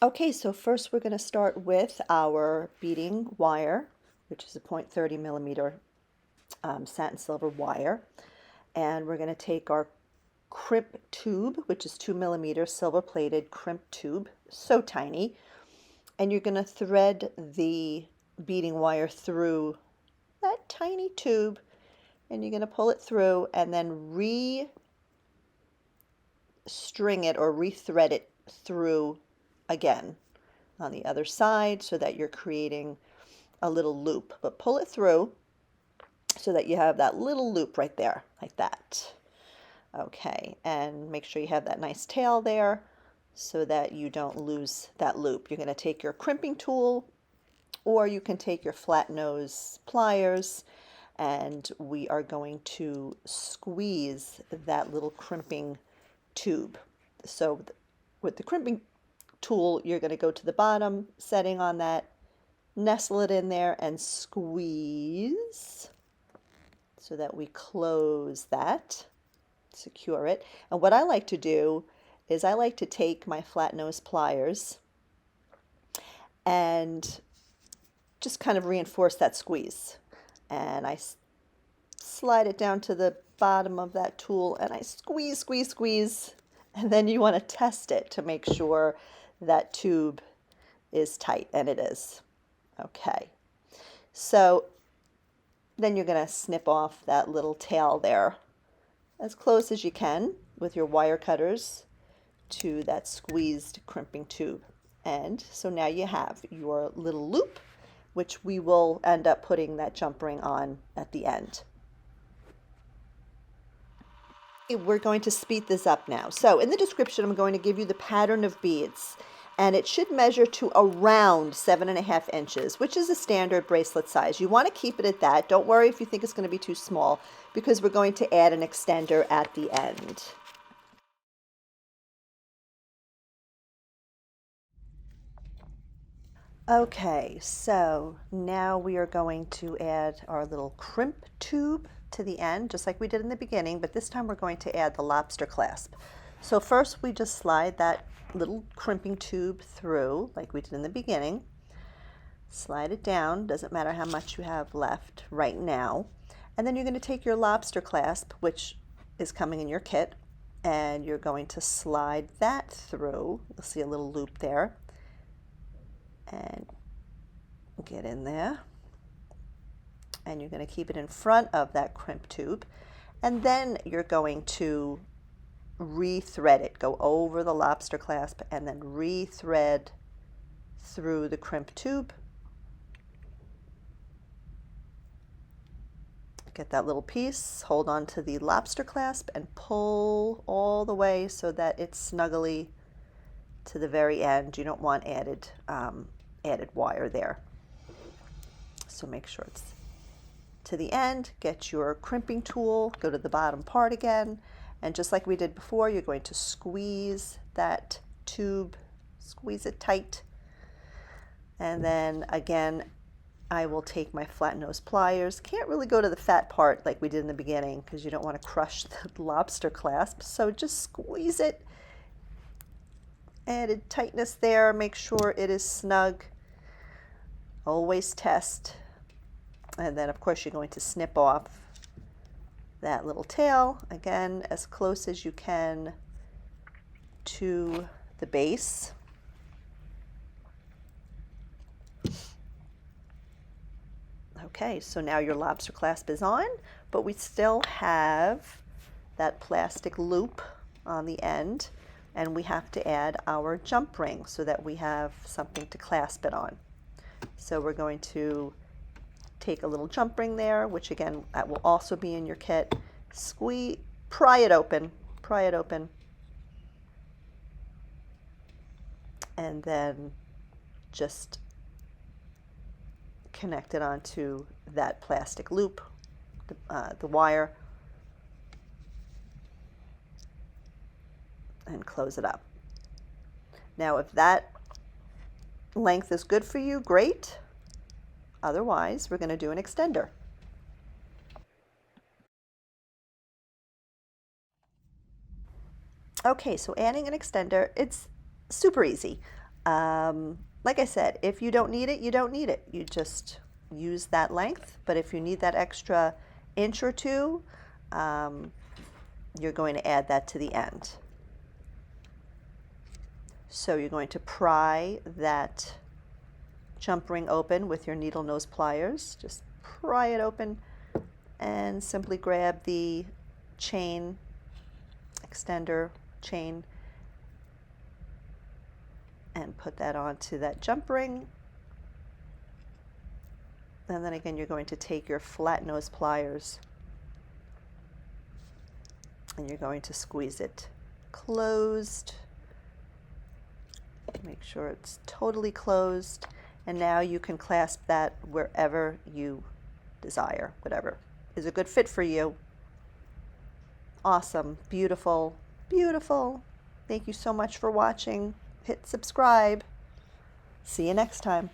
Okay, so first we're going to start with our beading wire, which is a 0.30 millimeter satin silver wire. And we're going to take our crimp tube, which is 2 millimeter silver plated crimp tube, so tiny. And you're going to thread the beading wire through that tiny tube, and you're going to pull it through and then re-string it or re-thread it through again on the other side so that you're creating a little loop. But pull it through so that you have that little loop right there, like that. Okay, and make sure you have that nice tail there so that you don't lose that loop. You're going to take your crimping tool, or you can take your flat nose pliers, and we are going to squeeze that little crimping tube. So with the crimping tool, you're going to go to the bottom setting on that, nestle it in there and squeeze so that we close that, secure it. And what I like to do is I like to take my flat nose pliers and just kind of reinforce that squeeze. And I slide it down to the bottom of that tool and I squeeze, squeeze, squeeze. And then you want to test it to make sure that tube is tight, and it is. Okay. So then you're going to snip off that little tail there as close as you can with your wire cutters to that squeezed crimping tube. And so now you have your little loop, which we will end up putting that jump ring on at the end. We're going to speed this up now. So in the description, I'm going to give you the pattern of beads, and it should measure to around 7.5 inches, which is a standard bracelet size. You want to keep it at that. Don't worry if you think it's going to be too small, because we're going to add an extender at the end. Okay, so now we are going to add our little crimp tube to the end, just like we did in the beginning, but this time we're going to add the lobster clasp. So first we just slide that little crimping tube through like we did in the beginning. Slide it down, doesn't matter how much you have left right now. And then you're going to take your lobster clasp, which is coming in your kit, and you're going to slide that through. You'll see a little loop there. And get in there, and you're going to keep it in front of that crimp tube, and then you're going to re-thread it. Go over the lobster clasp and then re-thread through the crimp tube. Get that little piece, hold on to the lobster clasp and pull all the way so that it's snugly to the very end. You don't want added wire there. So make sure it's to the end. Get your crimping tool, go to the bottom part again, and just like we did before, you're going to squeeze that tube, squeeze it tight. And then again, I will take my flat nose pliers. Can't really go to the fat part like we did in the beginning because you don't want to crush the lobster clasp. So just squeeze it. Added tightness there. Make sure it is snug. Always test. And then of course you're going to snip off that little tail, again as close as you can to the base. Okay, so now your lobster clasp is on, but we still have that plastic loop on the end, and we have to add our jump ring so that we have something to clasp it on. So we're going to take a little jump ring there, which again, that will also be in your kit. Squeeze, pry it open, and then just connect it onto that plastic loop, the wire, and close it up. Now, if that length is good for you, great. Otherwise, we're going to do an extender. Okay, so adding an extender, it's super easy. Like I said, if you don't need it, you don't need it. You just use that length. But if you need that extra inch or two, you're going to add that to the end. So you're going to pry that jump ring open with your needle nose pliers. Just pry it open and simply grab the chain, extender chain, and put that onto that jump ring. And then again, you're going to take your flat nose pliers and you're going to squeeze it closed. Make sure it's totally closed. And now you can clasp that wherever you desire, whatever is a good fit for you. Awesome, beautiful, beautiful. Thank you so much for watching. Hit subscribe. See you next time.